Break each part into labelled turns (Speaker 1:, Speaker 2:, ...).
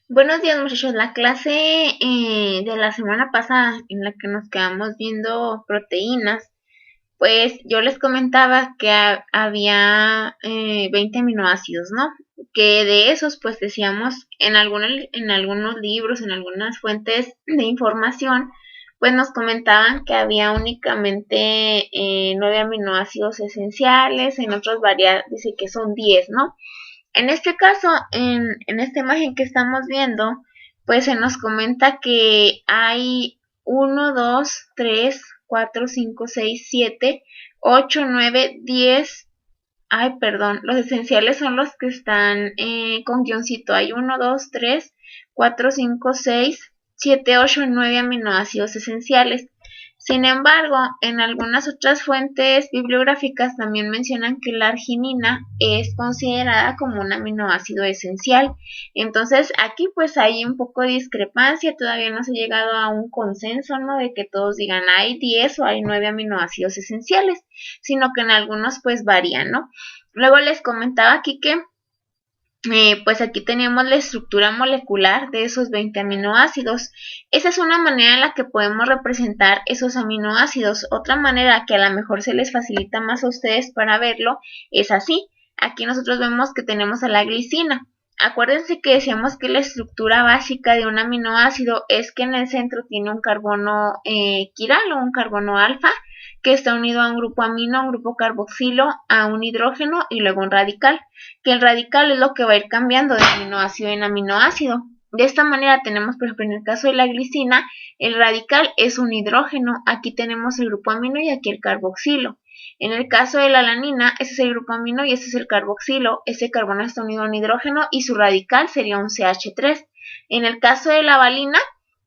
Speaker 1: Buenos días, muchachos. La clase de la semana pasada en la que nos quedamos viendo proteínas, pues yo les comentaba que había 20 aminoácidos, ¿no? Que de esos, pues decíamos en algunos libros, en algunas fuentes de información, pues nos comentaban que había únicamente 9 aminoácidos esenciales, en otros dice que son 10, ¿no? En este caso, en esta imagen que estamos viendo, pues se nos comenta que hay uno, 2, 3, 4, 5, 6, 7, 8, 9, 10. Ay, perdón, los esenciales son los que están con guioncito. Hay uno, 2, 3, 4, 5, 6, 7, 8, 9 aminoácidos esenciales. Sin embargo, en algunas otras fuentes bibliográficas también mencionan que la arginina es considerada como un aminoácido esencial. Entonces, aquí pues hay un poco de discrepancia, todavía no se ha llegado a un consenso, ¿no? De que todos digan hay 10 o hay 9 aminoácidos esenciales, sino que en algunos pues varían, ¿no? Luego les comentaba aquí que pues aquí tenemos la estructura molecular de esos 20 aminoácidos. Esa es una manera en la que podemos representar esos aminoácidos. Otra manera que a lo mejor se les facilita más a ustedes para verlo es así. Aquí nosotros vemos que tenemos a la glicina. Acuérdense que decíamos que la estructura básica de un aminoácido es que en el centro tiene un carbono quiral o un carbono alfa que está unido a un grupo amino, a un grupo carboxilo, a un hidrógeno y luego un radical, que el radical es lo que va a ir cambiando de aminoácido en aminoácido. De esta manera tenemos, por ejemplo, en el caso de la glicina, el radical es un hidrógeno, aquí tenemos el grupo amino y aquí el carboxilo. En el caso de la alanina, ese es el grupo amino y ese es el carboxilo, ese carbono está unido a un hidrógeno y su radical sería un CH3. En el caso de la valina,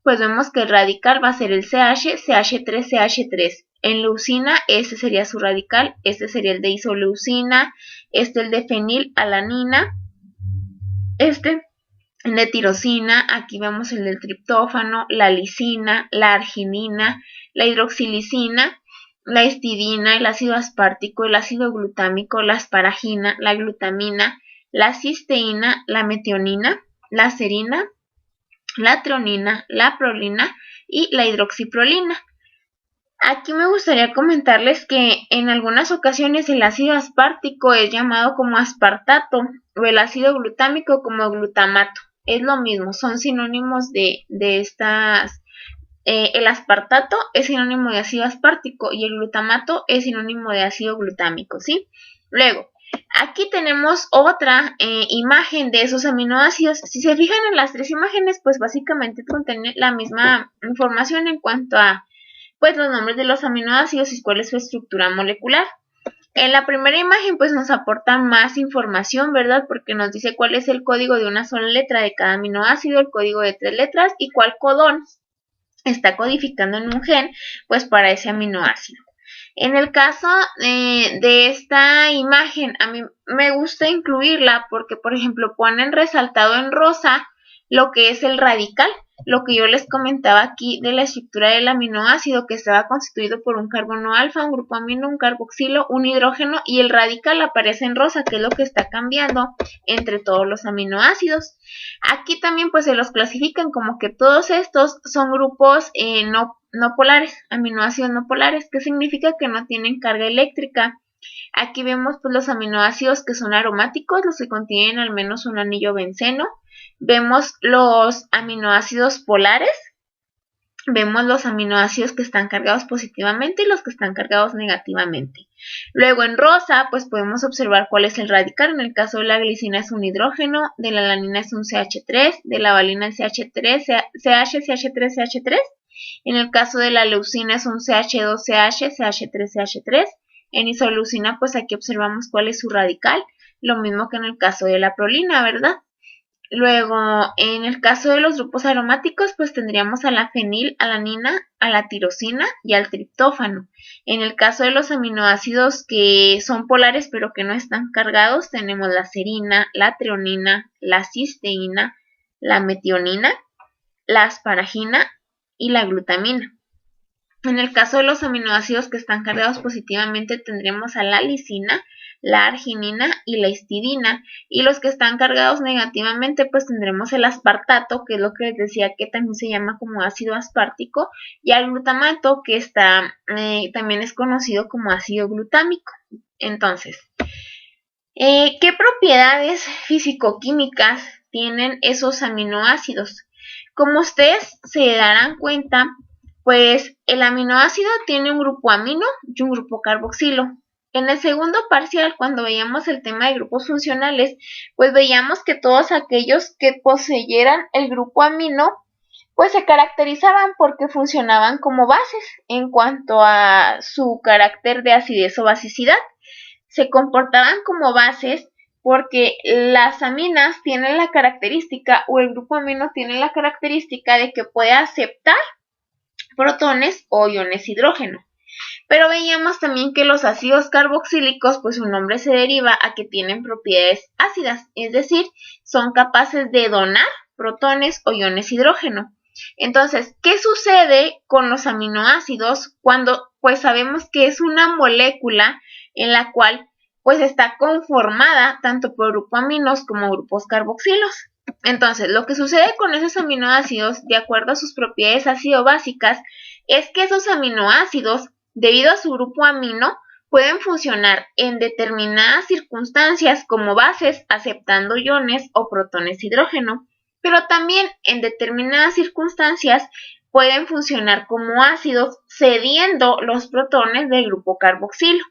Speaker 1: pues vemos que el radical va a ser el CH, CH3, CH3. En leucina, ese sería su radical, este sería el de isoleucina, el de fenilalanina, este el de tirosina, aquí vemos el del triptófano, la lisina, la arginina, la hidroxilisina, la histidina, el ácido aspartico, el ácido glutámico, la asparagina, la glutamina, la cisteína, la metionina, la serina, la tronina, la prolina y la hidroxiprolina. Aquí me gustaría comentarles que en algunas ocasiones el ácido aspartico es llamado como aspartato o el ácido glutámico como glutamato. Es lo mismo, son sinónimos de estas. El aspartato es sinónimo de ácido aspartico y el glutamato es sinónimo de ácido glutámico, ¿sí? Luego, aquí tenemos otra imagen de esos aminoácidos. Si se fijan en las tres imágenes, pues básicamente contienen la misma información en cuanto a pues los nombres de los aminoácidos y cuál es su estructura molecular. En la primera imagen pues nos aporta más información, ¿verdad? Porque nos dice cuál es el código de una sola letra de cada aminoácido, el código de 3 letras y cuál codón está codificando en un gen pues para ese aminoácido. En el caso de esta imagen, a mí me gusta incluirla porque, por ejemplo, ponen resaltado en rosa lo que es el radical, lo que yo les comentaba aquí de la estructura del aminoácido que estaba constituido por un carbono alfa, un grupo amino, un carboxilo, un hidrógeno y el radical aparece en rosa, que es lo que está cambiando entre todos los aminoácidos. Aquí también pues se los clasifican como que todos estos son grupos no polares, aminoácidos no polares, que significa que no tienen carga eléctrica. Aquí vemos pues los aminoácidos que son aromáticos, los que contienen al menos un anillo benceno. Vemos los aminoácidos polares, vemos los aminoácidos que están cargados positivamente y los que están cargados negativamente. Luego en rosa, pues podemos observar cuál es el radical. En el caso de la glicina es un hidrógeno, de la alanina es un CH3, de la valina el CH3, CH, CH3, CH3. En el caso de la leucina es un CH2CH, CH3CH3. En isoleucina, pues aquí observamos cuál es su radical, lo mismo que en el caso de la prolina, ¿verdad? Luego, en el caso de los grupos aromáticos, pues tendríamos a la fenilalanina, a la tirosina y al triptófano. En el caso de los aminoácidos que son polares pero que no están cargados, tenemos la serina, la treonina, la cisteína, la metionina, la asparagina y la glutamina. En el caso de los aminoácidos que están cargados positivamente, tendremos a la lisina, la arginina y la histidina. Y los que están cargados negativamente, pues tendremos el aspartato, que es lo que les decía que también se llama como ácido aspartico, y al glutamato, que también es conocido como ácido glutámico. Entonces, ¿qué propiedades físico-químicas tienen esos aminoácidos? Como ustedes se darán cuenta, pues el aminoácido tiene un grupo amino y un grupo carboxilo. En el segundo parcial, cuando veíamos el tema de grupos funcionales, pues veíamos que todos aquellos que poseyeran el grupo amino, pues se caracterizaban porque funcionaban como bases en cuanto a su carácter de acidez o basicidad. Se comportaban como bases porque las aminas tienen la característica, o el grupo amino tiene la característica de que puede aceptar protones o iones hidrógeno. Pero veíamos también que los ácidos carboxílicos, pues su nombre se deriva a que tienen propiedades ácidas, es decir, son capaces de donar protones o iones hidrógeno. Entonces, ¿qué sucede con los aminoácidos cuando pues sabemos que es una molécula en la cual pues está conformada tanto por grupaminos como grupos carboxilos? Entonces, lo que sucede con esos aminoácidos, de acuerdo a sus propiedades ácido-básicas, es que esos aminoácidos, debido a su grupo amino, pueden funcionar en determinadas circunstancias como bases aceptando iones o protones hidrógeno, pero también en determinadas circunstancias pueden funcionar como ácidos cediendo los protones del grupo carboxilo.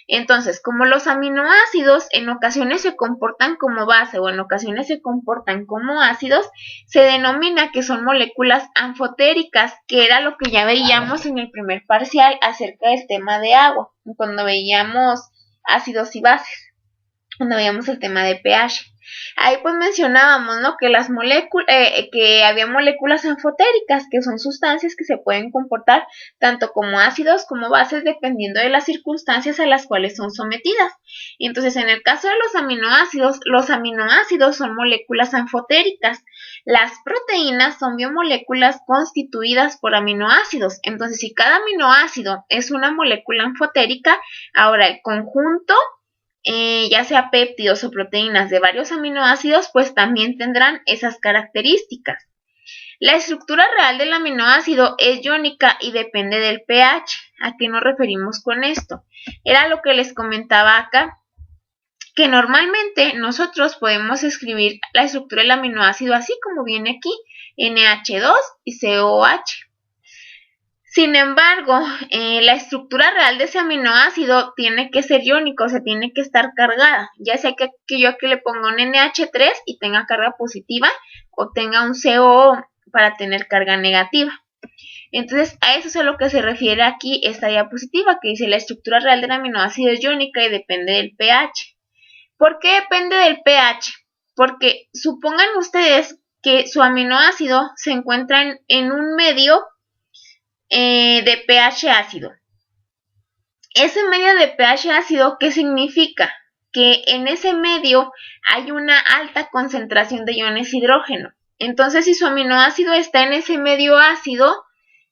Speaker 1: Entonces, como los aminoácidos en ocasiones se comportan como base o en ocasiones se comportan como ácidos, se denomina que son moléculas anfotéricas, que era lo que ya veíamos en el primer parcial acerca del tema de agua, cuando veíamos ácidos y bases, cuando veíamos el tema de pH. Ahí pues mencionábamos, ¿no?, que que había moléculas anfotéricas, que son sustancias que se pueden comportar tanto como ácidos como bases dependiendo de las circunstancias a las cuales son sometidas. Y entonces, en el caso de los aminoácidos son moléculas anfotéricas. Las proteínas son biomoléculas constituidas por aminoácidos. Entonces, si cada aminoácido es una molécula anfotérica, ahora el conjunto, ya sea péptidos o proteínas de varios aminoácidos, pues también tendrán esas características. La estructura real del aminoácido es iónica y depende del pH. ¿A qué nos referimos con esto? Era lo que les comentaba acá, que normalmente nosotros podemos escribir la estructura del aminoácido así como viene aquí, NH2 y COH. Sin embargo, la estructura real de ese aminoácido tiene que ser iónico, o sea, tiene que estar cargada. Ya sea que yo aquí le ponga un NH3 y tenga carga positiva, o tenga un COO para tener carga negativa. Entonces, a eso es a lo que se refiere aquí esta diapositiva, que dice la estructura real del aminoácido es iónica y depende del pH. ¿Por qué depende del pH? Porque supongan ustedes que su aminoácido se encuentra en un medio de pH ácido. Ese medio de pH ácido, ¿qué significa? Que en ese medio hay una alta concentración de iones hidrógeno. Entonces, si su aminoácido está en ese medio ácido,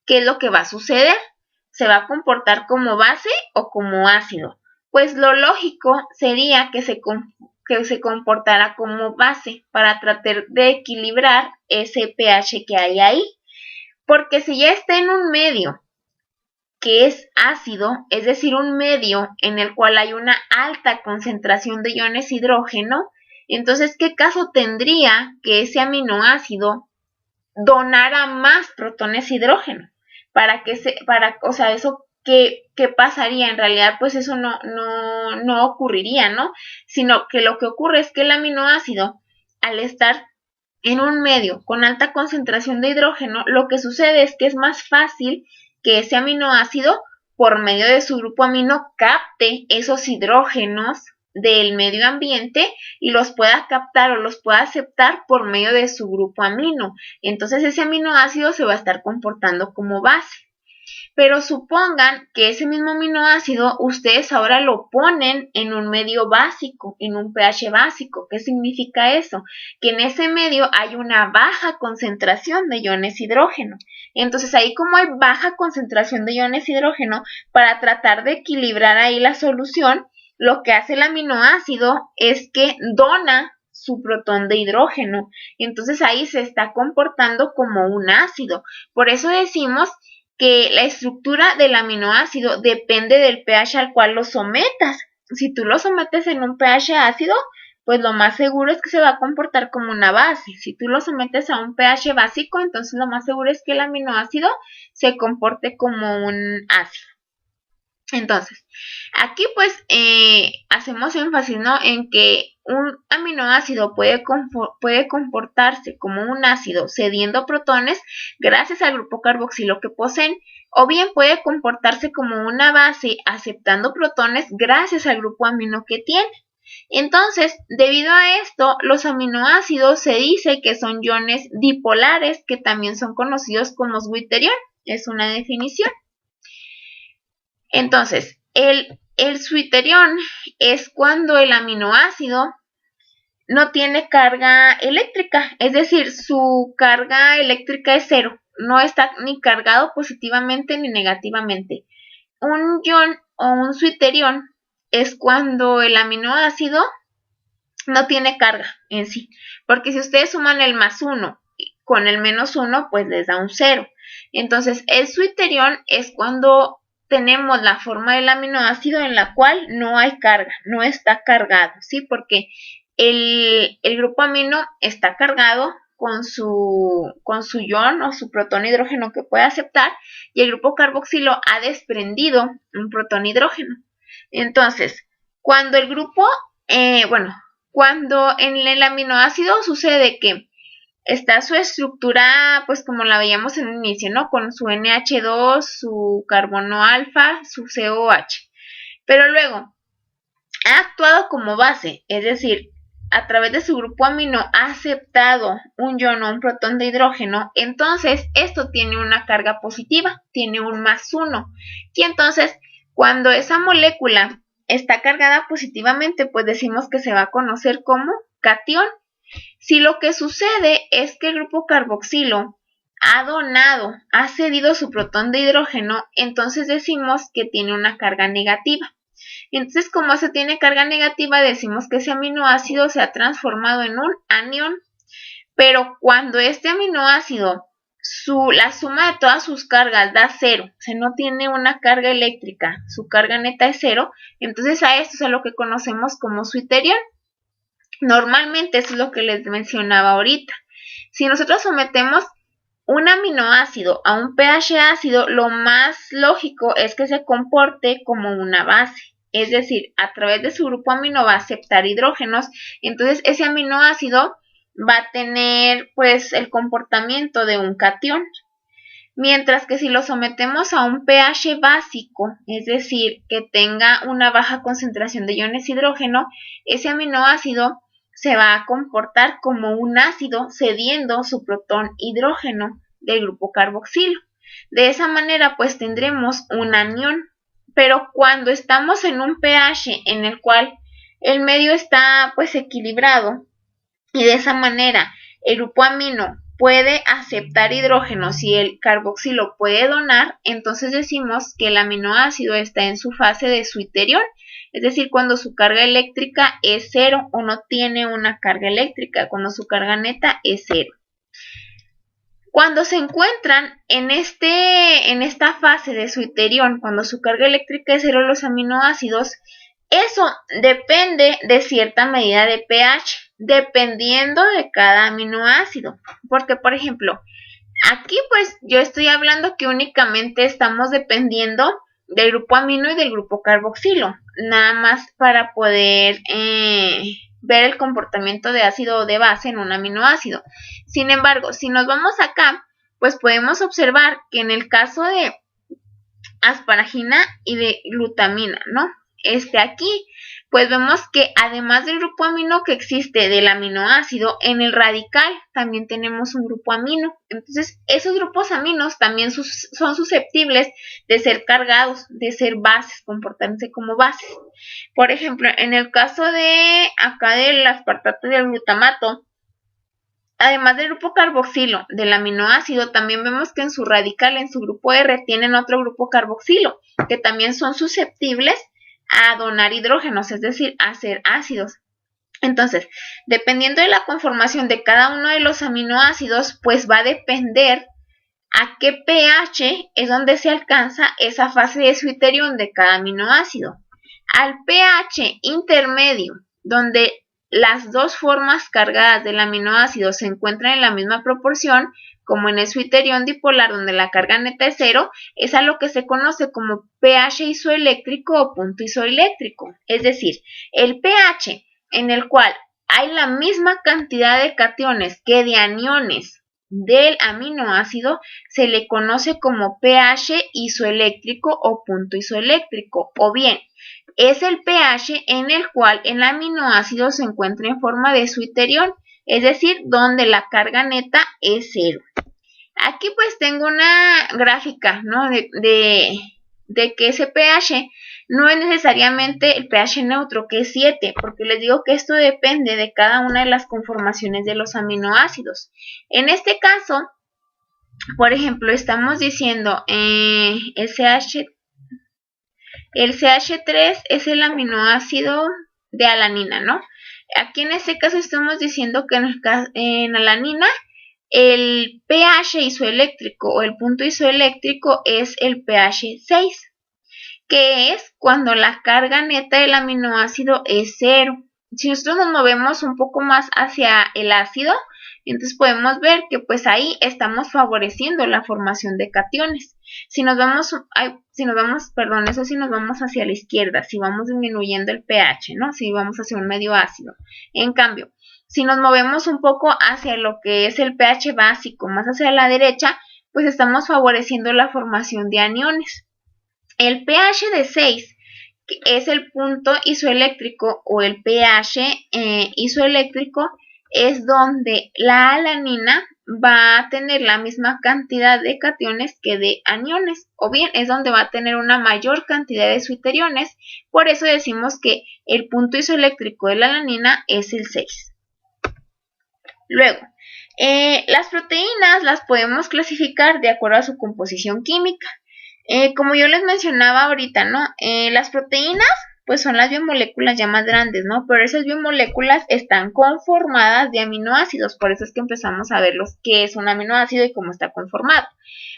Speaker 1: ¿qué es lo que va a suceder? ¿Se va a comportar como base o como ácido? Pues lo lógico sería que se comportara como base para tratar de equilibrar ese pH que hay ahí. Porque si ya está en un medio que es ácido, es decir, un medio en el cual hay una alta concentración de iones hidrógeno, entonces, ¿qué caso tendría que ese aminoácido donara más protones hidrógeno? Eso, ¿qué pasaría? En realidad, pues eso no ocurriría, ¿no? Sino que lo que ocurre es que el aminoácido, al estar en un medio con alta concentración de hidrógeno, lo que sucede es que es más fácil que ese aminoácido, por medio de su grupo amino, capte esos hidrógenos del medio ambiente y los pueda captar o los pueda aceptar por medio de su grupo amino. Entonces ese aminoácido se va a estar comportando como base. Pero supongan que ese mismo aminoácido ustedes ahora lo ponen en un medio básico, en un pH básico. ¿Qué significa eso? Que en ese medio hay una baja concentración de iones hidrógeno. Entonces ahí, como hay baja concentración de iones hidrógeno, para tratar de equilibrar ahí la solución, lo que hace el aminoácido es que dona su protón de hidrógeno. Entonces ahí se está comportando como un ácido. Por eso decimos que la estructura del aminoácido depende del pH al cual lo sometas. Si tú lo sometes en un pH ácido, pues lo más seguro es que se va a comportar como una base. Si tú lo sometes a un pH básico, entonces lo más seguro es que el aminoácido se comporte como un ácido. Entonces, aquí pues hacemos énfasis, ¿no?, en que un aminoácido puede comportarse como un ácido cediendo protones gracias al grupo carboxilo que poseen, o bien puede comportarse como una base aceptando protones gracias al grupo amino que tiene. Entonces, debido a esto, los aminoácidos se dice que son iones dipolares, que también son conocidos como zwitterión. Es una definición. Entonces, el zwitterión es cuando el aminoácido no tiene carga eléctrica, es decir, su carga eléctrica es cero, no está ni cargado positivamente ni negativamente. Un ion o un zwitterión es cuando el aminoácido no tiene carga en sí, porque si ustedes suman el +1 con el -1, pues les da un 0. Entonces, el zwitterión es cuando tenemos la forma del aminoácido en la cual no hay carga, no está cargado, ¿sí? Porque el grupo amino está cargado con su ion o su protón hidrógeno que puede aceptar, y el grupo carboxilo ha desprendido un protón hidrógeno. Entonces, cuando el grupo, cuando en el aminoácido sucede que está su estructura, pues como la veíamos en un inicio, ¿no?, con su NH2, su carbono alfa, su COH. Pero luego ha actuado como base, es decir, a través de su grupo amino ha aceptado un ion o un protón de hidrógeno, entonces esto tiene una carga positiva, tiene un +1. Y entonces, cuando esa molécula está cargada positivamente, pues decimos que se va a conocer como catión. Si lo que sucede es que el grupo carboxilo ha cedido su protón de hidrógeno, entonces decimos que tiene una carga negativa. Entonces, como se tiene carga negativa, decimos que ese aminoácido se ha transformado en un anión. Pero cuando este aminoácido, la suma de todas sus cargas da 0, o sea, no tiene una carga eléctrica, su carga neta es 0, entonces a esto es a lo que conocemos como zwitterión. Normalmente eso es lo que les mencionaba ahorita. Si nosotros sometemos un aminoácido a un pH ácido, lo más lógico es que se comporte como una base. Es decir, a través de su grupo amino va a aceptar hidrógenos, entonces ese aminoácido va a tener pues el comportamiento de un catión. Mientras que si lo sometemos a un pH básico, es decir, que tenga una baja concentración de iones hidrógeno, ese aminoácido se va a comportar como un ácido cediendo su protón hidrógeno del grupo carboxilo. De esa manera pues tendremos un anión, pero cuando estamos en un pH en el cual el medio está pues equilibrado y de esa manera el grupo amino puede aceptar hidrógenos y el carboxilo puede donar, entonces decimos que el aminoácido está en su fase de zwitterión, es decir, cuando su carga eléctrica es 0 o no tiene una carga eléctrica, cuando su carga neta es 0. Cuando se encuentran en esta fase de zwitterión, cuando su carga eléctrica es 0 los aminoácidos, eso depende de cierta medida de pH, dependiendo de cada aminoácido. Porque, por ejemplo, aquí pues yo estoy hablando que únicamente estamos dependiendo del grupo amino y del grupo carboxilo, nada más para poder ver el comportamiento de ácido o de base en un aminoácido. Sin embargo, si nos vamos acá, pues podemos observar que en el caso de asparagina y de glutamina, ¿no? Aquí, pues vemos que además del grupo amino que existe del aminoácido, en el radical también tenemos un grupo amino. Entonces, esos grupos aminos también son susceptibles de ser cargados, de ser bases, comportarse como bases. Por ejemplo, en el caso de acá del aspartato y del glutamato, además del grupo carboxilo del aminoácido, también vemos que en su radical, en su grupo R, tienen otro grupo carboxilo, que también son susceptibles a donar hidrógenos, es decir, a ser ácidos. Entonces, dependiendo de la conformación de cada uno de los aminoácidos, pues va a depender a qué pH es donde se alcanza esa fase de switterión de cada aminoácido. Al pH intermedio, donde las dos formas cargadas del aminoácido se encuentran en la misma proporción, como en el switterión dipolar donde la carga neta es 0, es a lo que se conoce como pH isoeléctrico o punto isoeléctrico. Es decir, el pH en el cual hay la misma cantidad de cationes que de aniones del aminoácido se le conoce como pH isoeléctrico o punto isoeléctrico, o bien es el pH en el cual el aminoácido se encuentra en forma de switterión, es decir, donde la carga neta es 0. Aquí pues tengo una gráfica, ¿no? de que ese pH no es necesariamente el pH neutro, que es 7, porque les digo que esto depende de cada una de las conformaciones de los aminoácidos. En este caso, por ejemplo, estamos diciendo el CH3 es el aminoácido de alanina, ¿no? Aquí en este caso estamos diciendo que en alanina el pH isoeléctrico o el punto isoeléctrico es el pH 6, que es cuando la carga neta del aminoácido es 0. Si nosotros nos movemos un poco más hacia el ácido, entonces podemos ver que pues ahí estamos favoreciendo la formación de cationes. Si nos vamos hacia la izquierda, si vamos disminuyendo el pH, ¿no? Si vamos hacia un medio ácido. En cambio, si nos movemos un poco hacia lo que es el pH básico, más hacia la derecha, pues estamos favoreciendo la formación de aniones. El pH de 6, que es el punto isoeléctrico o el pH isoeléctrico, es donde la alanina va a tener la misma cantidad de cationes que de aniones, o bien es donde va a tener una mayor cantidad de switteriones. Por eso decimos que el punto isoeléctrico de la alanina es el 6. Luego, las proteínas las podemos clasificar de acuerdo a su composición química. Como yo les mencionaba ahorita, ¿no? Las proteínas pues son las biomoléculas ya más grandes, ¿no? Pero esas biomoléculas están conformadas de aminoácidos, por eso es que empezamos a ver qué es un aminoácido y cómo está conformado.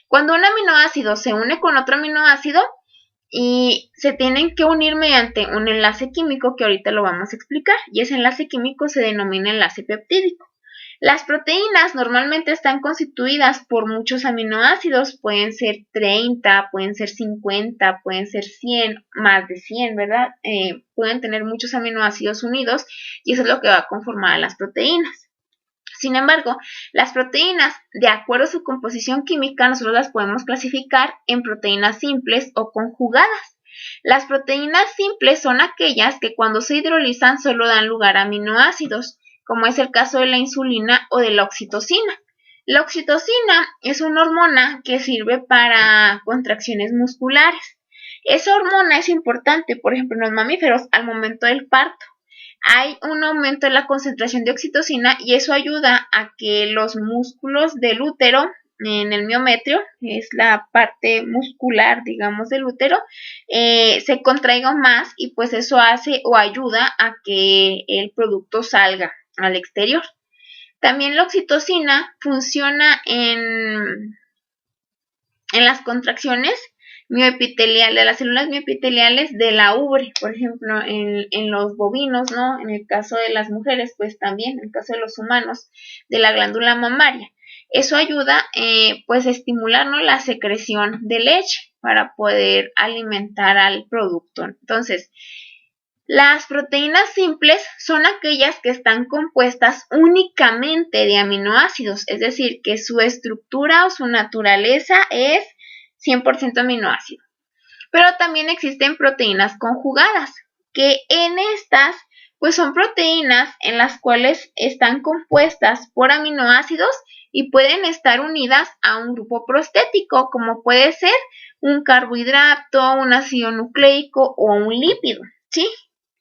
Speaker 1: Cuando un aminoácido se une con otro aminoácido y se tienen que unir mediante un enlace químico que ahorita lo vamos a explicar, y ese enlace químico se denomina enlace peptídico. Las proteínas normalmente están constituidas por muchos aminoácidos, pueden ser 30, pueden ser 50, pueden ser 100, más de 100, ¿verdad? Pueden tener muchos aminoácidos unidos y eso es lo que va a conformar a las proteínas. Sin embargo, las proteínas, de acuerdo a su composición química, nosotros las podemos clasificar en proteínas simples o conjugadas. Las proteínas simples son aquellas que cuando se hidrolizan solo dan lugar a aminoácidos, como es el caso de la insulina o de la oxitocina. La oxitocina es una hormona que sirve para contracciones musculares. Esa hormona es importante, por ejemplo, en los mamíferos al momento del parto. Hay un aumento en la concentración de oxitocina y eso ayuda a que los músculos del útero, en el miometrio, que es la parte muscular, digamos, del útero, se contraigan más y pues eso hace o ayuda a que el producto salga al exterior. También la oxitocina funciona en las contracciones mioepiteliales, de las células mioepiteliales de la ubre, por ejemplo, en los bovinos, ¿no? En el caso de las mujeres, pues también, en el caso de los humanos, de la glándula mamaria. Eso ayuda, pues, a estimular, ¿no?, la secreción de leche para poder alimentar al producto. Entonces, las proteínas simples son aquellas que están compuestas únicamente de aminoácidos, es decir, que su estructura o su naturaleza es 100% aminoácido. Pero también existen proteínas conjugadas, que en estas pues son proteínas en las cuales están compuestas por aminoácidos y pueden estar unidas a un grupo prostético, como puede ser un carbohidrato, un ácido nucleico o un lípido, ¿sí?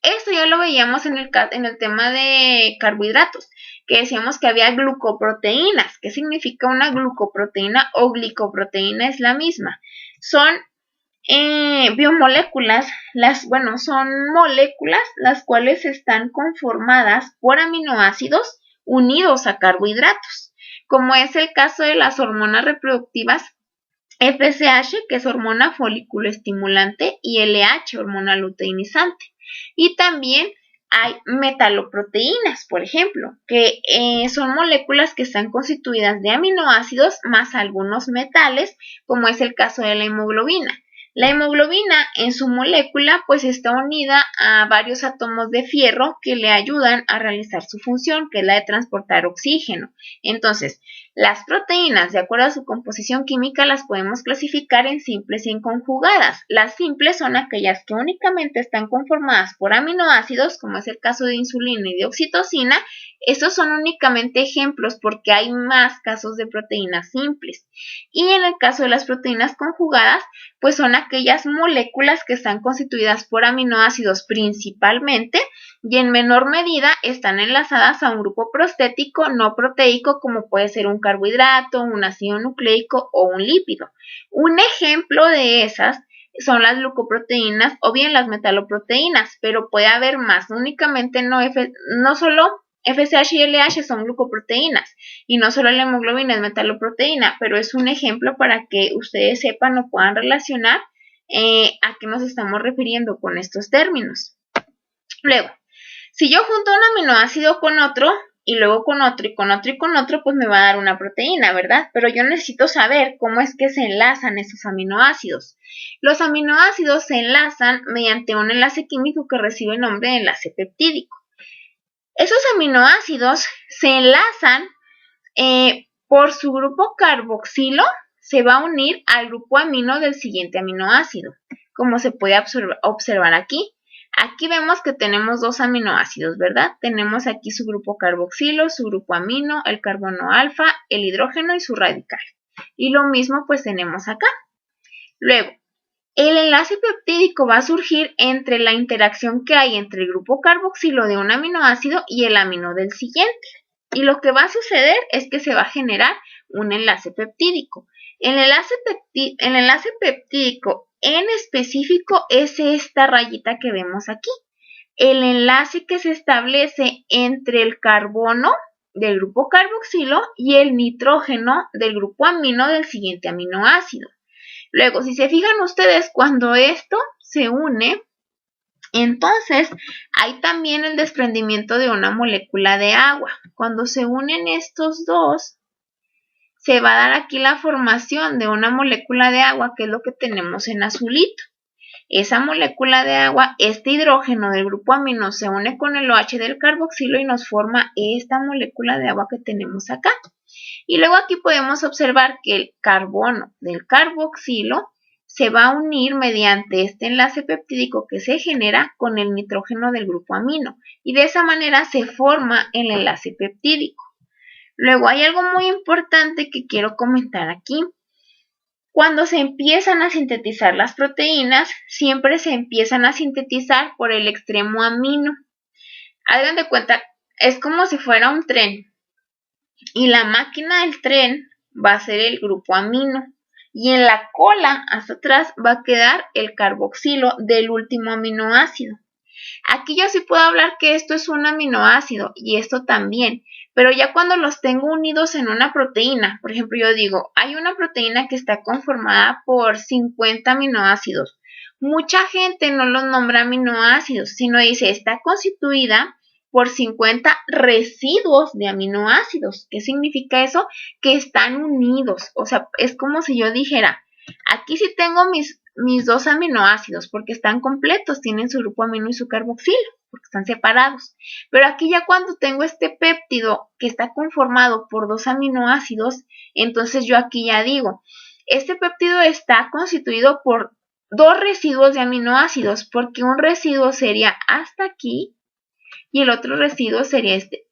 Speaker 1: Esto ya lo veíamos en el tema de carbohidratos, que decíamos que había glucoproteínas. ¿Qué significa una glucoproteína o glicoproteína? Es la misma. Son biomoléculas, son moléculas las cuales están conformadas por aminoácidos unidos a carbohidratos, como es el caso de las hormonas reproductivas FSH, que es hormona folículo estimulante, y LH, hormona luteinizante. Y también hay metaloproteínas, por ejemplo, que son moléculas que están constituidas de aminoácidos más algunos metales, como es el caso de la hemoglobina. La hemoglobina en su molécula pues está unida a varios átomos de fierro que le ayudan a realizar su función, que es la de transportar oxígeno. Entonces, las proteínas, de acuerdo a su composición química, las podemos clasificar en simples y en conjugadas. Las simples son aquellas que únicamente están conformadas por aminoácidos, como es el caso de insulina y de oxitocina. Estos son únicamente ejemplos porque hay más casos de proteínas simples. Y en el caso de las proteínas conjugadas, pues son aquellas moléculas que están constituidas por aminoácidos principalmente y en menor medida están enlazadas a un grupo prostético no proteico, como puede ser un carbohidrato, un ácido nucleico o un lípido. Un ejemplo de esas son las glucoproteínas o bien las metaloproteínas, pero puede haber más, únicamente no solo FSH y LH son glucoproteínas y no solo la hemoglobina es metaloproteína, pero es un ejemplo para que ustedes sepan o puedan relacionar a qué nos estamos refiriendo con estos términos. Luego, si yo junto un aminoácido con otro, y luego con otro, y con otro, y con otro, pues me va a dar una proteína, ¿verdad? Pero yo necesito saber cómo es que se enlazan esos aminoácidos. Los aminoácidos se enlazan mediante un enlace químico que recibe el nombre de enlace peptídico. Esos aminoácidos se enlazan por su grupo carboxilo, se va a unir al grupo amino del siguiente aminoácido, como se puede observar aquí. Aquí vemos que tenemos dos aminoácidos, ¿verdad? Tenemos aquí su grupo carboxilo, su grupo amino, el carbono alfa, el hidrógeno y su radical. Y lo mismo pues tenemos acá. Luego, el enlace peptídico va a surgir entre la interacción que hay entre el grupo carboxilo de un aminoácido y el amino del siguiente. Y lo que va a suceder es que se va a generar un enlace peptídico. El enlace peptídico en específico es esta rayita que vemos aquí. El enlace que se establece entre el carbono del grupo carboxilo y el nitrógeno del grupo amino del siguiente aminoácido. Luego, si se fijan ustedes, cuando esto se une, entonces hay también el desprendimiento de una molécula de agua. Cuando se unen estos dos, se va a dar aquí la formación de una molécula de agua, que es lo que tenemos en azulito. Esa molécula de agua, este hidrógeno del grupo amino se une con el OH del carboxilo y nos forma esta molécula de agua que tenemos acá. Y luego aquí podemos observar que el carbono del carboxilo se va a unir mediante este enlace peptídico que se genera con el nitrógeno del grupo amino. Y de esa manera se forma el enlace peptídico. Luego hay algo muy importante que quiero comentar aquí. Cuando se empiezan a sintetizar las proteínas, siempre se empiezan a sintetizar por el extremo amino. Hagan de cuenta, es como si fuera un tren. Y la máquina del tren va a ser el grupo amino. Y en la cola, hasta atrás, va a quedar el carboxilo del último aminoácido. Aquí yo sí puedo hablar que esto es un aminoácido y esto también, pero ya cuando los tengo unidos en una proteína, por ejemplo, yo digo, hay una proteína que está conformada por 50 aminoácidos. Mucha gente no los nombra aminoácidos, sino dice, está constituida por 50 residuos de aminoácidos. ¿Qué significa eso? Que están unidos. O sea, es como si yo dijera, aquí sí tengo mis dos aminoácidos porque están completos, tienen su grupo amino y su carboxilo, porque están separados. Pero aquí ya cuando tengo este péptido que está conformado por dos aminoácidos, entonces yo aquí ya digo, este péptido está constituido por dos residuos de aminoácidos, porque un residuo sería hasta aquí y el otro residuo sería este.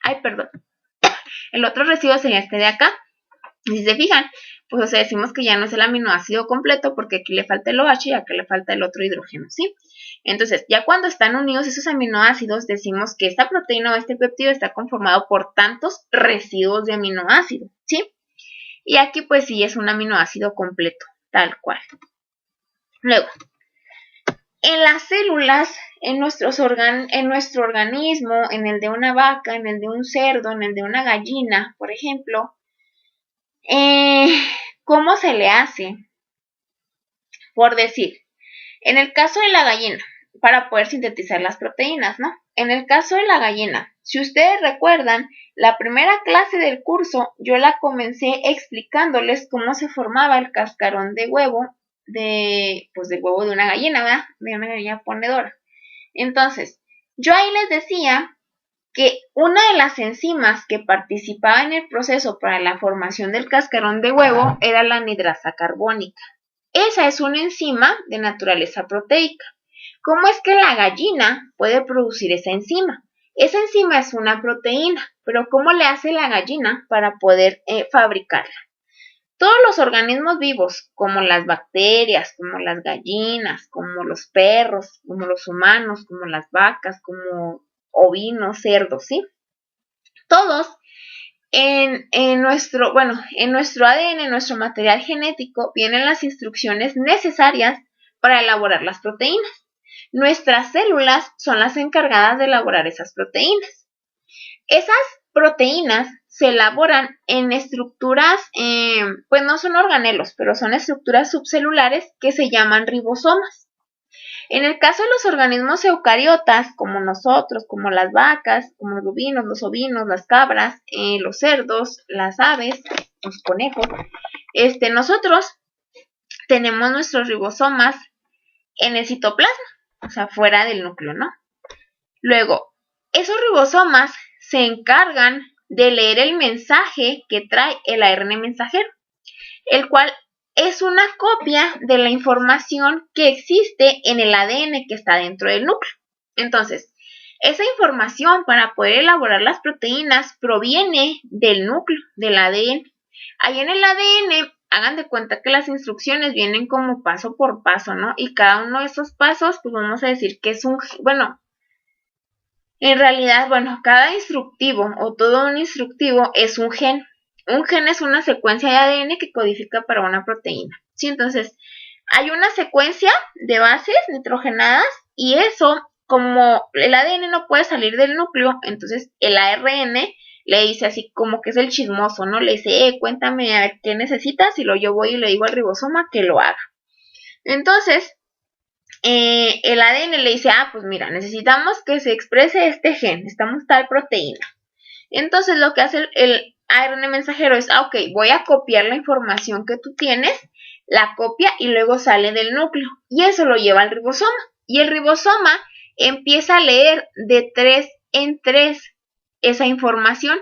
Speaker 1: Ay, perdón. El otro residuo sería este de acá. Si se fijan, pues o sea, decimos que ya no es el aminoácido completo porque aquí le falta el OH y aquí le falta el otro hidrógeno, ¿sí? Entonces, ya cuando están unidos esos aminoácidos, decimos que esta proteína o este péptido está conformado por tantos residuos de aminoácido, ¿sí? Y aquí pues sí es un aminoácido completo, tal cual. Luego, en las células, en nuestro organismo, en el de una vaca, en el de un cerdo, en el de una gallina, por ejemplo, ¿cómo se le hace? Por decir, en el caso de la gallina, para poder sintetizar las proteínas, ¿no? En el caso de la gallina, si ustedes recuerdan, la primera clase del curso yo la comencé explicándoles cómo se formaba el cascarón de huevo del huevo de una gallina, ¿verdad? De una gallina ponedora. Entonces, yo ahí les decía que una de las enzimas que participaba en el proceso para la formación del cascarón de huevo era la anidrasa carbónica. Esa es una enzima de naturaleza proteica. ¿Cómo es que la gallina puede producir esa enzima? Esa enzima es una proteína, pero ¿cómo le hace la gallina para poder fabricarla? Todos los organismos vivos, como las bacterias, como las gallinas, como los perros, como los humanos, como las vacas, como ovinos, cerdos, ¿sí? Todos en nuestro ADN, en nuestro material genético, vienen las instrucciones necesarias para elaborar las proteínas. Nuestras células son las encargadas de elaborar esas proteínas. Esas proteínas se elaboran en estructuras, pues no son organelos, pero son estructuras subcelulares que se llaman ribosomas. En el caso de los organismos eucariotas, como nosotros, como las vacas, como los bovinos, los ovinos, las cabras, los cerdos, las aves, los conejos, nosotros tenemos nuestros ribosomas en el citoplasma, o sea, fuera del núcleo, ¿no? Luego, esos ribosomas se encargan de leer el mensaje que trae el ARN mensajero, el cual es una copia de la información que existe en el ADN que está dentro del núcleo. Entonces, esa información para poder elaborar las proteínas proviene del núcleo, del ADN. Ahí en el ADN, hagan de cuenta que las instrucciones vienen como paso por paso, ¿no? Y cada uno de esos pasos, pues vamos a decir que es en realidad, cada instructivo o todo un instructivo es un gen. Un gen es una secuencia de ADN que codifica para una proteína. ¿Sí? Entonces, hay una secuencia de bases nitrogenadas y eso, como el ADN no puede salir del núcleo, entonces el ARN le dice así como que es el chismoso, ¿no? Le dice, cuéntame a ver qué necesitas, y luego yo voy y le digo al ribosoma que lo haga. Entonces, el ADN le dice, pues mira, necesitamos que se exprese este gen, necesitamos tal proteína. Entonces lo que hace el ARN mensajero es, ok, voy a copiar la información que tú tienes, la copia y luego sale del núcleo. Y eso lo lleva al ribosoma. Y el ribosoma empieza a leer de 3 en 3 esa información.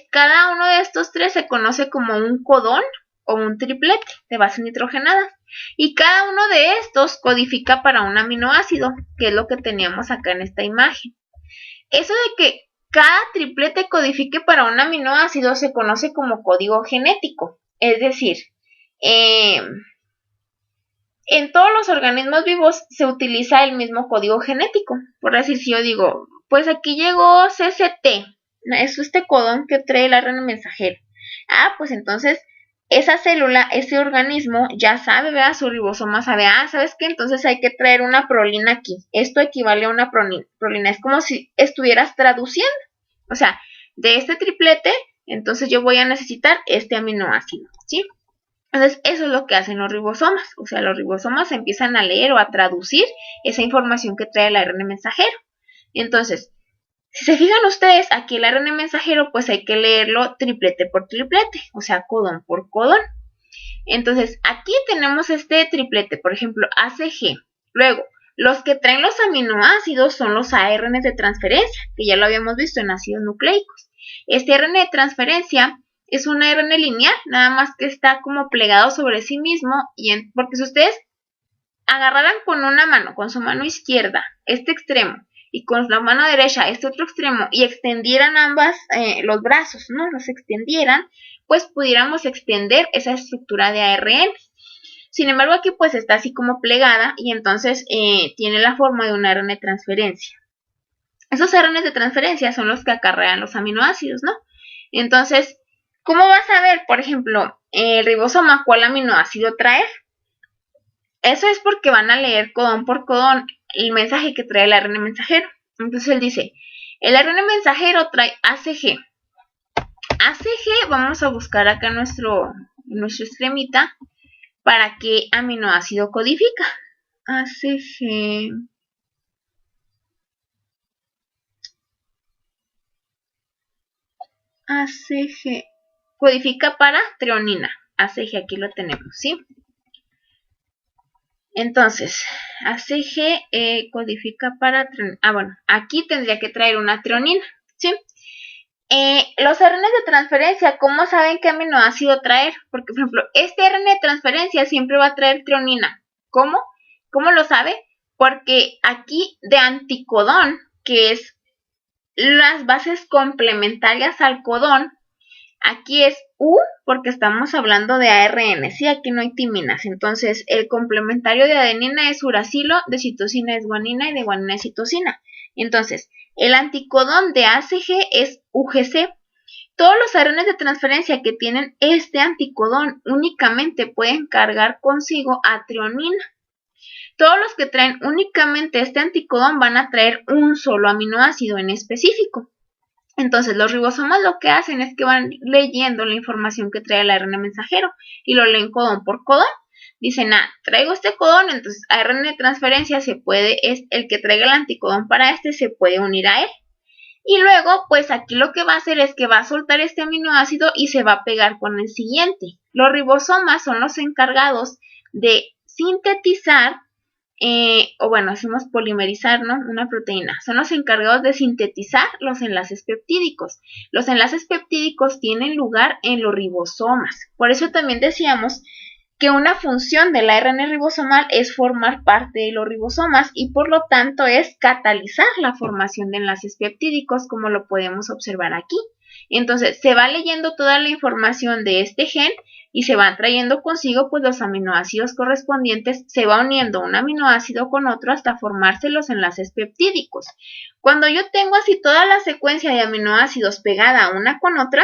Speaker 1: Cada uno de estos 3 se conoce como un codón o un triplete de bases nitrogenadas. Y cada uno de estos codifica para un aminoácido, que es lo que teníamos acá en esta imagen. Eso de que cada triplete codifique para un aminoácido se conoce como código genético. Es decir, en todos los organismos vivos se utiliza el mismo código genético. Por decir, si yo digo, pues aquí llegó CCT, es este codón que trae el ARN mensajero. Pues entonces esa célula, ese organismo ya sabe, ¿verdad? Su ribosoma sabe, ¿sabes qué? Entonces hay que traer una prolina aquí. Esto equivale a una prolina. Es como si estuvieras traduciendo. O sea, de este triplete, entonces yo voy a necesitar este aminoácido, ¿sí? Entonces, eso es lo que hacen los ribosomas. O sea, los ribosomas empiezan a leer o a traducir esa información que trae el ARN mensajero. Entonces, si se fijan ustedes, aquí el ARN mensajero, pues hay que leerlo triplete por triplete, o sea, codón por codón. Entonces, aquí tenemos este triplete, por ejemplo, ACG. Luego, los que traen los aminoácidos son los ARN de transferencia, que ya lo habíamos visto en ácidos nucleicos. Este ARN de transferencia es un ARN lineal, nada más que está como plegado sobre sí mismo, porque si ustedes agarraran con una mano, con su mano izquierda, este extremo, y con la mano derecha este otro extremo, y extendieran ambas, los brazos, ¿no? Los extendieran, pues pudiéramos extender esa estructura de ARN. Sin embargo, aquí pues está así como plegada, y entonces tiene la forma de un ARN de transferencia. Esos ARN de transferencia son los que acarrean los aminoácidos, ¿no? Entonces, ¿Cómo vas a ver, por ejemplo, el ribosoma cuál aminoácido trae? Eso es porque van a leer codón por codón el mensaje que trae el ARN mensajero. Entonces él dice, el ARN mensajero trae ACG. ACG, vamos a buscar acá nuestro esquemita para qué aminoácido codifica. ACG. ACG. Codifica para treonina. ACG, aquí lo tenemos, ¿sí? Entonces, ACG codifica para treonina. Bueno, aquí tendría que traer una treonina, ¿sí? Los RNA de transferencia, ¿cómo saben qué aminoácido traer? Porque, por ejemplo, este RNA de transferencia siempre va a traer treonina. ¿Cómo? ¿Cómo lo sabe? Porque aquí de anticodón, que es las bases complementarias al codón, aquí es U, porque estamos hablando de ARN, ¿sí? Aquí no hay timinas. Entonces, el complementario de adenina es uracilo, de citosina es guanina y de guanina es citosina. Entonces, el anticodón de ACG es UGC. Todos los ARN de transferencia que tienen este anticodón únicamente pueden cargar consigo a treonina. Todos los que traen únicamente este anticodón van a traer un solo aminoácido en específico. Entonces, los ribosomas lo que hacen es que van leyendo la información que trae el ARN mensajero y lo leen codón por codón. Dicen, traigo este codón, entonces ARN de transferencia es el que traiga el anticodón para este, se puede unir a él. Y luego, pues aquí lo que va a hacer es que va a soltar este aminoácido y se va a pegar con el siguiente. Los ribosomas son los encargados de sintetizar, decimos polimerizar, ¿no? Una proteína. Son los encargados de sintetizar los enlaces peptídicos. Los enlaces peptídicos tienen lugar en los ribosomas. Por eso también decíamos que una función del ARN ribosomal es formar parte de los ribosomas y por lo tanto es catalizar la formación de enlaces peptídicos, como lo podemos observar aquí. Entonces se va leyendo toda la información de este gen y se van trayendo consigo pues los aminoácidos correspondientes, se va uniendo un aminoácido con otro hasta formarse los enlaces peptídicos. Cuando yo tengo así toda la secuencia de aminoácidos pegada una con otra,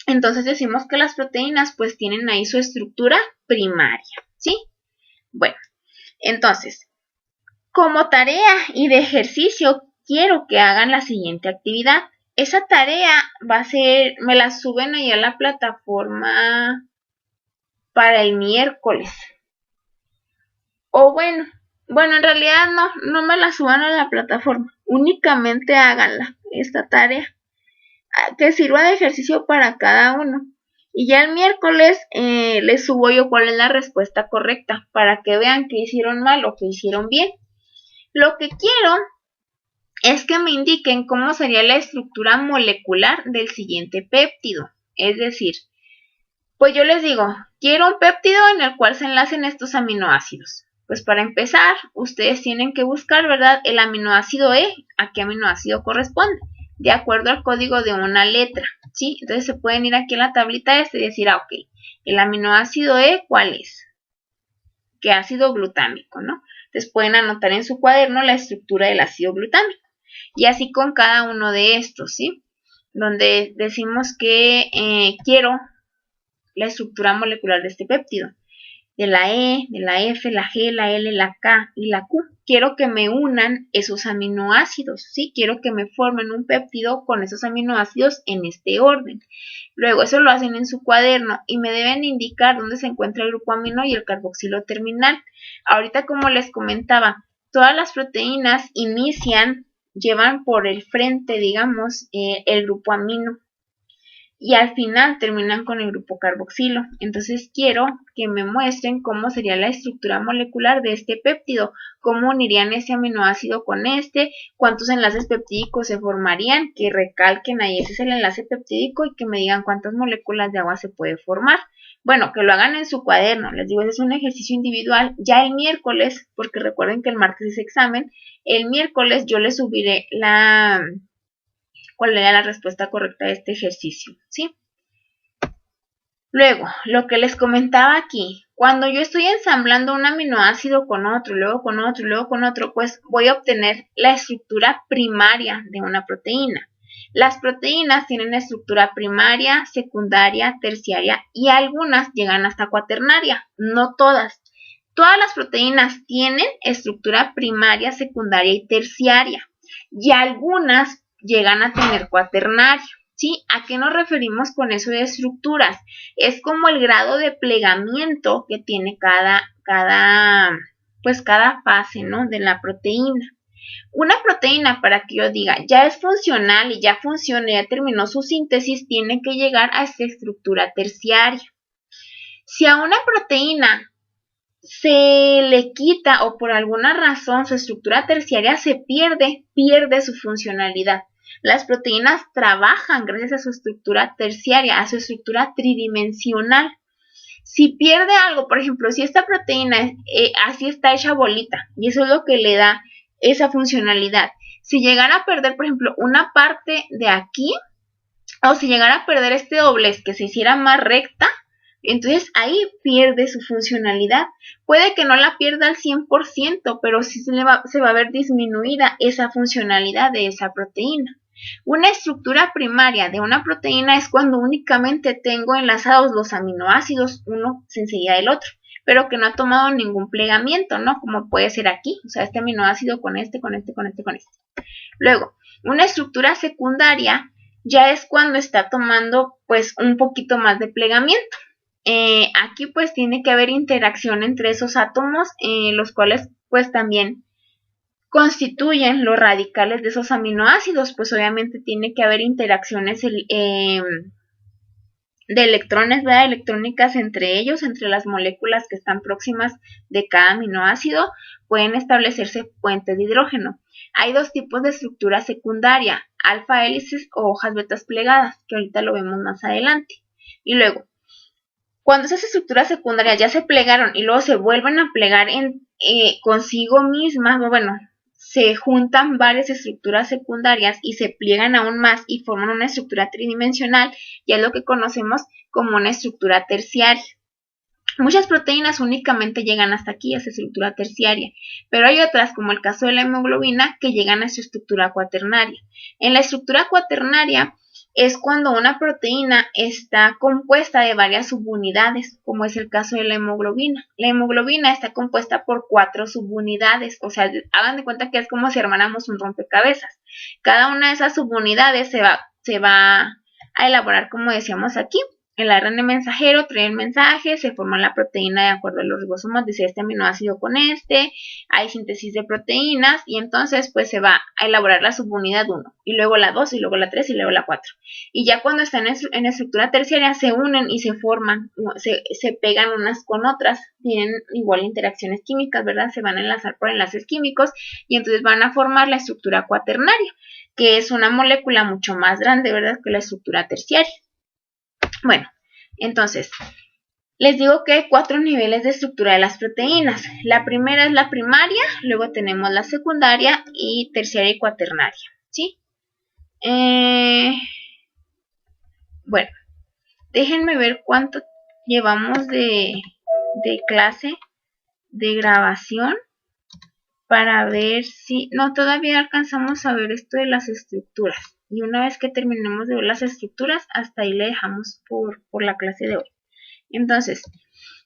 Speaker 1: entonces decimos que las proteínas pues tienen ahí su estructura primaria, ¿sí? Bueno, entonces, como tarea y de ejercicio, quiero que hagan la siguiente actividad. Esa tarea va a ser, me la suben ahí a la plataforma para el miércoles. O bueno, en realidad no me la suban a la plataforma, únicamente háganla, esta tarea, que sirva de ejercicio para cada uno. Y ya el miércoles les subo yo cuál es la respuesta correcta para que vean que hicieron mal o que hicieron bien. Lo que quiero es que me indiquen cómo sería la estructura molecular del siguiente péptido. Es decir, pues yo les digo, quiero un péptido en el cual se enlacen estos aminoácidos. Pues para empezar, ustedes tienen que buscar, ¿verdad?, el aminoácido E, a qué aminoácido corresponde, de acuerdo al código de una letra, ¿sí? Entonces se pueden ir aquí en la tablita y decir, ok, el aminoácido E, ¿cuál es? ¿Qué ácido glutámico, no? Entonces pueden anotar en su cuaderno la estructura del ácido glutámico. Y así con cada uno de estos, ¿sí? Donde decimos que quiero la estructura molecular de este péptido. De la E, de la F, la G, la L, la K y la Q. Quiero que me unan esos aminoácidos, ¿sí? Quiero que me formen un péptido con esos aminoácidos en este orden. Luego, eso lo hacen en su cuaderno y me deben indicar dónde se encuentra el grupo amino y el carboxilo terminal. Ahorita, como les comentaba, todas las proteínas llevan por el frente, digamos, el grupo amino. Y al final terminan con el grupo carboxilo. Entonces quiero que me muestren cómo sería la estructura molecular de este péptido, cómo unirían ese aminoácido con este, cuántos enlaces peptídicos se formarían, que recalquen ahí ese es el enlace peptídico y que me digan cuántas moléculas de agua se puede formar. Bueno, que lo hagan en su cuaderno, les digo, ese es un ejercicio individual. Ya el miércoles, porque recuerden que el martes es examen, el miércoles yo les subiré cuál era la respuesta correcta de este ejercicio, ¿sí? Luego, lo que les comentaba aquí, cuando yo estoy ensamblando un aminoácido con otro, luego con otro, luego con otro, pues voy a obtener la estructura primaria de una proteína. Las proteínas tienen estructura primaria, secundaria, terciaria y algunas llegan hasta cuaternaria, no todas. Todas las proteínas tienen estructura primaria, secundaria y terciaria y algunas llegan a tener cuaternaria. ¿Sí? ¿A qué nos referimos con eso de estructuras? Es como el grado de plegamiento que tiene cada fase, ¿no?, de la proteína. Una proteína, para que yo diga, ya es funcional y ya funciona, ya terminó su síntesis, tiene que llegar a esta estructura terciaria. Si a una proteína se le quita o por alguna razón su estructura terciaria se pierde su funcionalidad. Las proteínas trabajan gracias a su estructura terciaria, a su estructura tridimensional. Si pierde algo, por ejemplo, si esta proteína así está hecha bolita, y eso es lo que le da esa funcionalidad. Si llegara a perder, por ejemplo, una parte de aquí, o si llegara a perder este doblez que se hiciera más recta, entonces ahí pierde su funcionalidad. Puede que no la pierda al 100%, pero sí se va a ver disminuida esa funcionalidad de esa proteína. Una estructura primaria de una proteína es cuando únicamente tengo enlazados los aminoácidos uno enseguida del otro, pero que no ha tomado ningún plegamiento, ¿no? Como puede ser aquí, o sea, este aminoácido con este. Luego, una estructura secundaria ya es cuando está tomando pues un poquito más de plegamiento. Aquí pues tiene que haber interacción entre esos átomos, los cuales pues también constituyen los radicales de esos aminoácidos, pues obviamente tiene que haber interacciones de electrones, ¿verdad?, electrónicas entre ellos, entre las moléculas que están próximas de cada aminoácido, pueden establecerse puentes de hidrógeno. Hay dos tipos de estructura secundaria, alfa hélices o hojas betas plegadas, que ahorita lo vemos más adelante. Y luego, cuando esas estructuras secundarias ya se plegaron y luego se vuelven a plegar consigo mismas, bueno, se juntan varias estructuras secundarias y se pliegan aún más y forman una estructura tridimensional, ya es lo que conocemos como una estructura terciaria. Muchas proteínas únicamente llegan hasta aquí, a esa estructura terciaria, pero hay otras, como el caso de la hemoglobina, que llegan a su estructura cuaternaria. En la estructura cuaternaria es cuando una proteína está compuesta de varias subunidades, como es el caso de la hemoglobina. La hemoglobina está compuesta por 4 subunidades, o sea, hagan de cuenta que es como si armáramos un rompecabezas. Cada una de esas subunidades se va a elaborar, como decíamos aquí. El ARN mensajero trae el mensaje, se forma la proteína de acuerdo a los ribosomos, dice este aminoácido con este, hay síntesis de proteínas y entonces pues se va a elaborar la subunidad 1, y luego la 2, y luego la 3, y luego la 4. Y ya cuando están en estructura terciaria se unen y se forman, se pegan unas con otras, tienen igual interacciones químicas, ¿verdad? Se van a enlazar por enlaces químicos y entonces van a formar la estructura cuaternaria, que es una molécula mucho más grande, ¿verdad?, que la estructura terciaria. Bueno, entonces, les digo que hay 4 niveles de estructura de las proteínas. La primera es la primaria, luego tenemos la secundaria y terciaria y cuaternaria, ¿sí? Bueno, déjenme ver cuánto llevamos de clase de grabación para ver si... No, todavía alcanzamos a ver esto de las estructuras. Y una vez que terminemos de ver las estructuras, hasta ahí le dejamos por la clase de hoy. Entonces,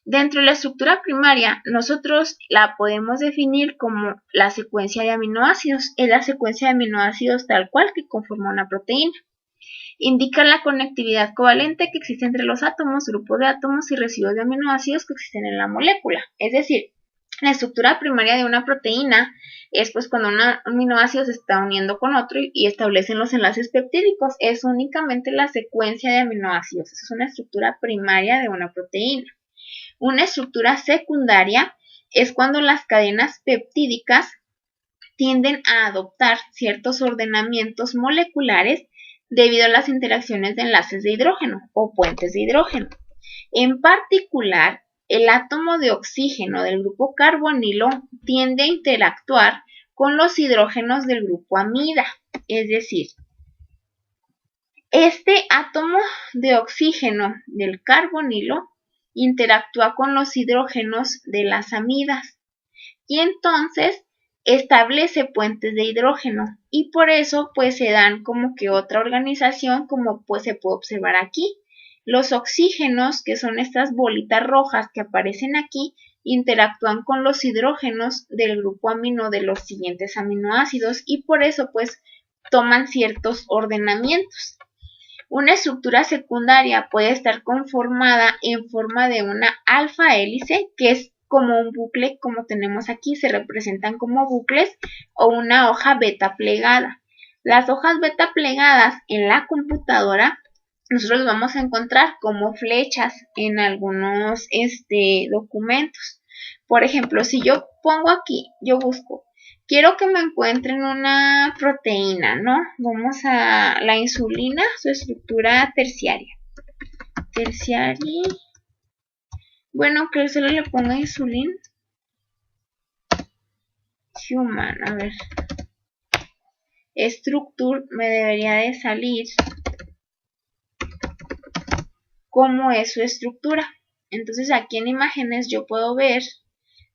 Speaker 1: dentro de la estructura primaria, nosotros la podemos definir como la secuencia de aminoácidos. Es la secuencia de aminoácidos tal cual que conforma una proteína. Indica la conectividad covalente que existe entre los átomos, grupos de átomos y residuos de aminoácidos que existen en la molécula. Es decir, la estructura primaria de una proteína es pues cuando un aminoácido se está uniendo con otro y establecen los enlaces peptídicos. Es únicamente la secuencia de aminoácidos. Esa es una estructura primaria de una proteína. Una estructura secundaria es cuando las cadenas peptídicas tienden a adoptar ciertos ordenamientos moleculares debido a las interacciones de enlaces de hidrógeno o puentes de hidrógeno. En particular, el átomo de oxígeno del grupo carbonilo tiende a interactuar con los hidrógenos del grupo amida, es decir, este átomo de oxígeno del carbonilo interactúa con los hidrógenos de las amidas y entonces establece puentes de hidrógeno y por eso pues se dan como que otra organización como pues se puede observar aquí. Los oxígenos, que son estas bolitas rojas que aparecen aquí, interactúan con los hidrógenos del grupo amino de los siguientes aminoácidos y por eso pues toman ciertos ordenamientos. Una estructura secundaria puede estar conformada en forma de una alfa hélice, que es como un bucle, como tenemos aquí, se representan como bucles, o una hoja beta plegada. Las hojas beta plegadas en la computadora nosotros los vamos a encontrar como flechas en algunos documentos. Por ejemplo, si yo pongo aquí, yo busco, quiero que me encuentren una proteína, ¿no? Vamos a la insulina, su estructura terciaria. Terciaria. Bueno, que solo le ponga insulina. Human, a ver. Structure me debería de salir cómo es su estructura. Entonces aquí en imágenes yo puedo ver,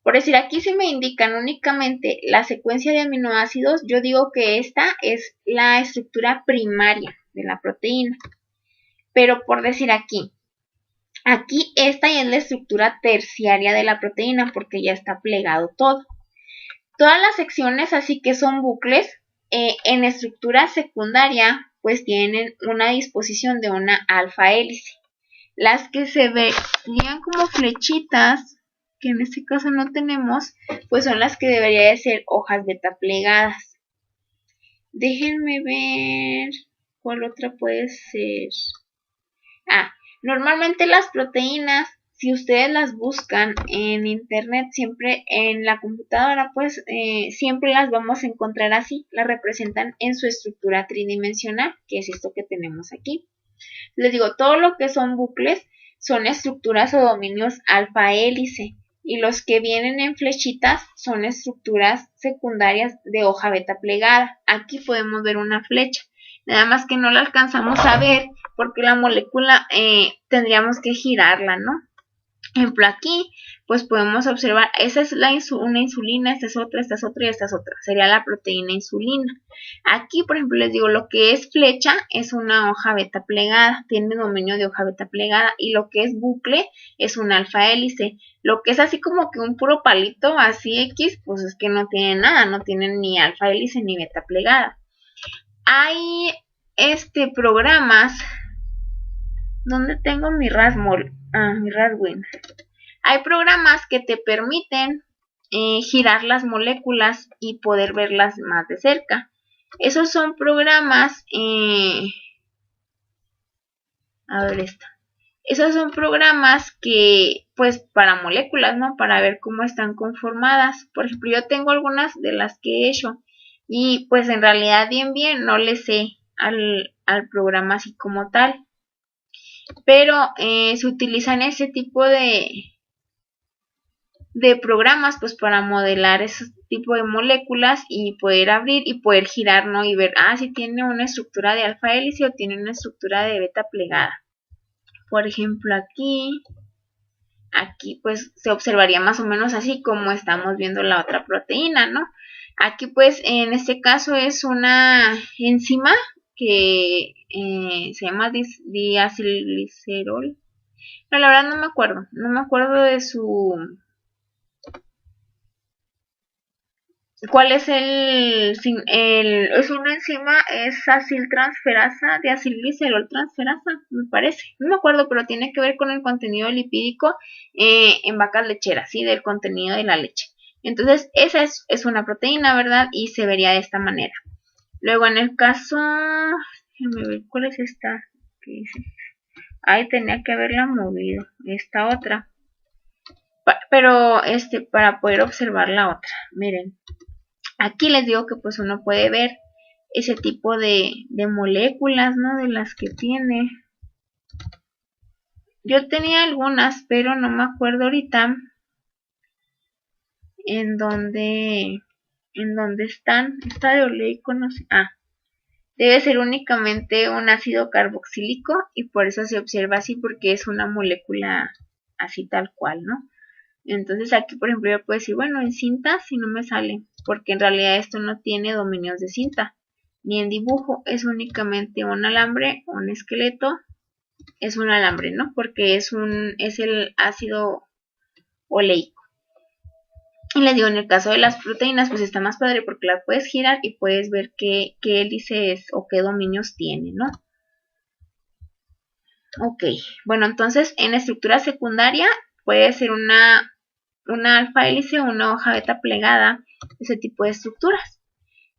Speaker 1: por decir, aquí si me indican únicamente la secuencia de aminoácidos, yo digo que esta es la estructura primaria de la proteína. Pero por decir aquí esta ya es la estructura terciaria de la proteína porque ya está plegado todo. Todas las secciones así que son bucles, en estructura secundaria pues tienen una disposición de una alfa hélice. Las que se verían como flechitas, que en este caso no tenemos, pues son las que deberían de ser hojas beta plegadas. Déjenme ver cuál otra puede ser. Normalmente las proteínas, si ustedes las buscan en internet, siempre en la computadora, pues siempre las vamos a encontrar así. Las representan en su estructura tridimensional, que es esto que tenemos aquí. Les digo, todo lo que son bucles son estructuras o dominios alfa hélice y los que vienen en flechitas son estructuras secundarias de hoja beta plegada. Aquí podemos ver una flecha, nada más que no la alcanzamos a ver porque la molécula tendríamos que girarla, ¿no? Ejemplo, aquí pues podemos observar, esa es una insulina, esta es otra y esta es otra, sería la proteína insulina. Aquí, por ejemplo, les digo, lo que es flecha es una hoja beta plegada, tiene dominio de hoja beta plegada, y lo que es bucle es un alfa hélice. Lo que es así como que un puro palito, así X, pues es que no tiene nada, no tiene ni alfa hélice ni beta plegada. Hay programas donde tengo mi Rasmol, mi Raswin. Hay programas que te permiten girar las moléculas y poder verlas más de cerca. Esos son programas, esos son programas que, pues, para moléculas, ¿no? Para ver cómo están conformadas. Por ejemplo, yo tengo algunas de las que he hecho y, pues, en realidad bien no le sé al programa así como tal. Pero se utilizan ese tipo de programas pues para modelar ese tipo de moléculas y poder abrir y poder girar, ¿no? Y ver, si tiene una estructura de alfa hélice o tiene una estructura de beta plegada. Por ejemplo, aquí pues se observaría más o menos así como estamos viendo la otra proteína, ¿no? Aquí pues en este caso es una enzima que se llama diacilglicerol. No, la verdad no me acuerdo de su... ¿Cuál es es una enzima, es aciltransferasa, diacilglicerol transferasa, me parece. No me acuerdo, pero tiene que ver con el contenido lipídico en vacas lecheras, ¿sí? Del contenido de la leche. Entonces, esa es una proteína, ¿verdad? Y se vería de esta manera. Luego, en el caso... Déjenme ver, ¿cuál es esta? ¿Qué dice? Ahí tenía que haberla movido. Esta otra. Pero, para poder observar la otra. Miren. Aquí les digo que pues uno puede ver ese tipo de moléculas, ¿no? De las que tiene. Yo tenía algunas, pero no me acuerdo ahorita en dónde están. Esta de oleico, no sé. Debe ser únicamente un ácido carboxílico y por eso se observa así porque es una molécula así tal cual, ¿no? Entonces aquí, por ejemplo, yo puedo decir, bueno, en cinta si no me sale, porque en realidad esto no tiene dominios de cinta, ni en dibujo, es únicamente un alambre, un esqueleto, es un alambre, ¿no? Porque es el ácido oleico. Y les digo, en el caso de las proteínas, pues está más padre porque las puedes girar y puedes ver qué hélices o qué dominios tiene, ¿no? Ok, bueno, entonces en estructura secundaria puede ser una alfa hélice o una hoja beta plegada, ese tipo de estructuras.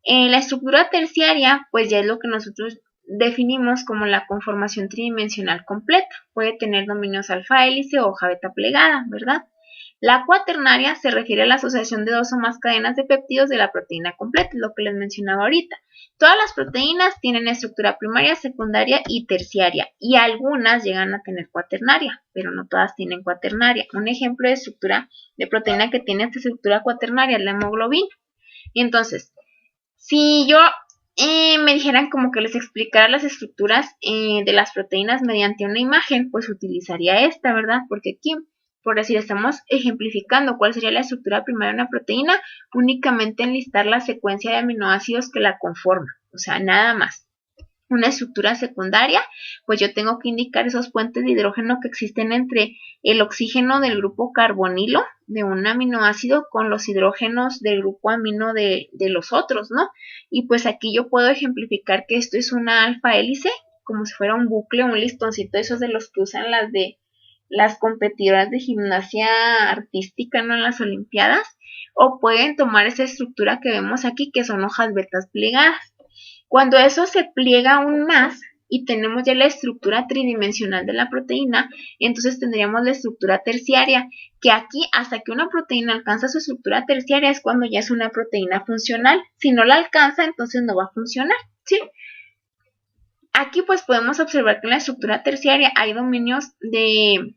Speaker 1: En la estructura terciaria, pues ya es lo que nosotros definimos como la conformación tridimensional completa. Puede tener dominios alfa hélice o hoja beta plegada, ¿verdad? La cuaternaria se refiere a la asociación de dos o más cadenas de péptidos de la proteína completa, lo que les mencionaba ahorita. Todas las proteínas tienen estructura primaria, secundaria y terciaria, y algunas llegan a tener cuaternaria, pero no todas tienen cuaternaria. Un ejemplo de estructura de proteína que tiene esta estructura cuaternaria es la hemoglobina. Y entonces, si yo me dijeran como que les explicara las estructuras de las proteínas mediante una imagen, pues utilizaría esta, ¿verdad? Porque aquí, por decir, estamos ejemplificando cuál sería la estructura primaria de una proteína, únicamente enlistar la secuencia de aminoácidos que la conforman, o sea, nada más. Una estructura secundaria, pues yo tengo que indicar esos puentes de hidrógeno que existen entre el oxígeno del grupo carbonilo de un aminoácido con los hidrógenos del grupo amino de los otros, ¿no? Y pues aquí yo puedo ejemplificar que esto es una alfa hélice, como si fuera un bucle, un listoncito, esos de los que usan las competidoras de gimnasia artística, ¿no? En las olimpiadas, o pueden tomar esa estructura que vemos aquí, que son hojas betas plegadas. Cuando eso se pliega aún más y tenemos ya la estructura tridimensional de la proteína, entonces tendríamos la estructura terciaria, que aquí hasta que una proteína alcanza su estructura terciaria es cuando ya es una proteína funcional. Si no la alcanza, entonces no va a funcionar, ¿sí? Aquí pues podemos observar que en la estructura terciaria hay dominios de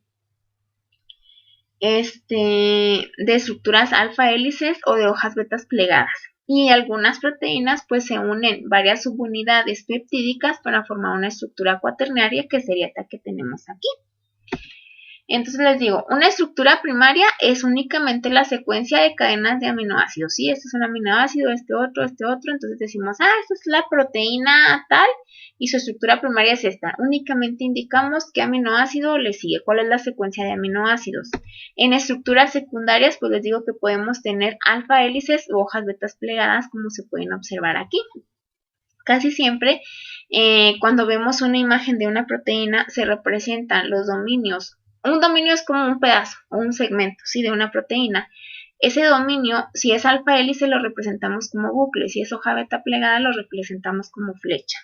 Speaker 1: estructuras alfa hélices o de hojas betas plegadas. Y algunas proteínas pues se unen varias subunidades peptídicas para formar una estructura cuaternaria, que sería esta que tenemos aquí. Entonces les digo, una estructura primaria es únicamente la secuencia de cadenas de aminoácidos, ¿sí? Este es un aminoácido, este otro, entonces decimos, esta es la proteína tal y su estructura primaria es esta. Únicamente indicamos qué aminoácido le sigue, cuál es la secuencia de aminoácidos. En estructuras secundarias, pues les digo que podemos tener alfa hélices u hojas betas plegadas, como se pueden observar aquí. Casi siempre, cuando vemos una imagen de una proteína, se representan los dominios. Un dominio es como un pedazo o un segmento, ¿sí? De una proteína. Ese dominio, si es alfa hélice, lo representamos como bucle. Si es hoja beta plegada, lo representamos como flecha.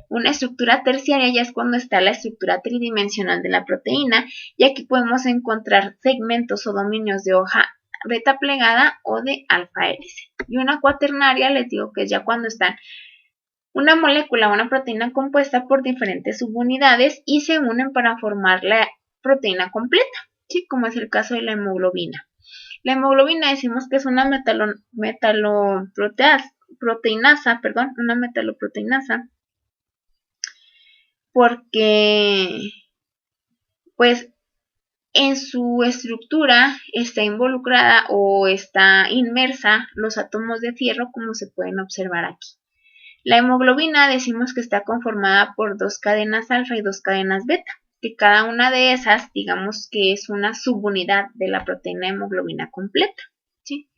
Speaker 1: Una estructura terciaria ya es cuando está la estructura tridimensional de la proteína, y aquí podemos encontrar segmentos o dominios de hoja beta plegada o de alfa hélice. Y una cuaternaria, les digo que es ya cuando están una molécula o una proteína compuesta por diferentes subunidades y se unen para formar la proteína completa, ¿sí? Como es el caso de la hemoglobina. La hemoglobina decimos que es una metaloproteinasa, porque pues en su estructura está involucrada o está inmersa los átomos de fierro, como se pueden observar aquí. La hemoglobina decimos que está conformada por dos cadenas alfa y dos cadenas beta, que cada una de esas, digamos que es una subunidad de la proteína hemoglobina completa, ¿sí?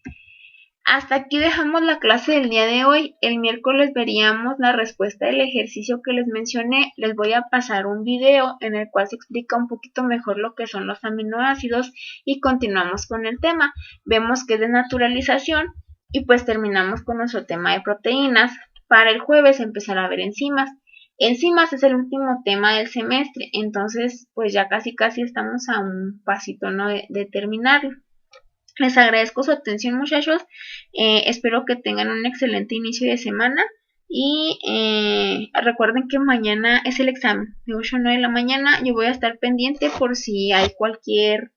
Speaker 1: Hasta aquí dejamos la clase del día de hoy. El miércoles veríamos la respuesta del ejercicio que les mencioné. Les voy a pasar un video en el cual se explica un poquito mejor lo que son los aminoácidos y continuamos con el tema. Vemos que es de naturalización y pues terminamos con nuestro tema de proteínas. Para el jueves empezará a ver enzimas. Enzimas es el último tema del semestre, entonces pues ya casi estamos a un pasito, ¿no? de terminarlo. Les agradezco su atención, muchachos. Espero que tengan un excelente inicio de semana. Y recuerden que mañana es el examen de 8 a 9 de la mañana. Yo voy a estar pendiente por si hay cualquier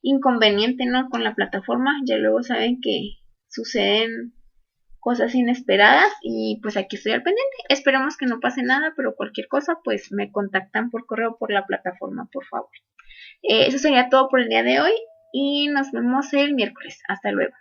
Speaker 1: inconveniente, ¿no? Con la plataforma. Ya luego saben que suceden cosas inesperadas y pues aquí estoy al pendiente. Esperemos que no pase nada, pero cualquier cosa pues me contactan por correo o por la plataforma, por favor. Eso sería todo por el día de hoy. y nos vemos el miércoles. Hasta luego.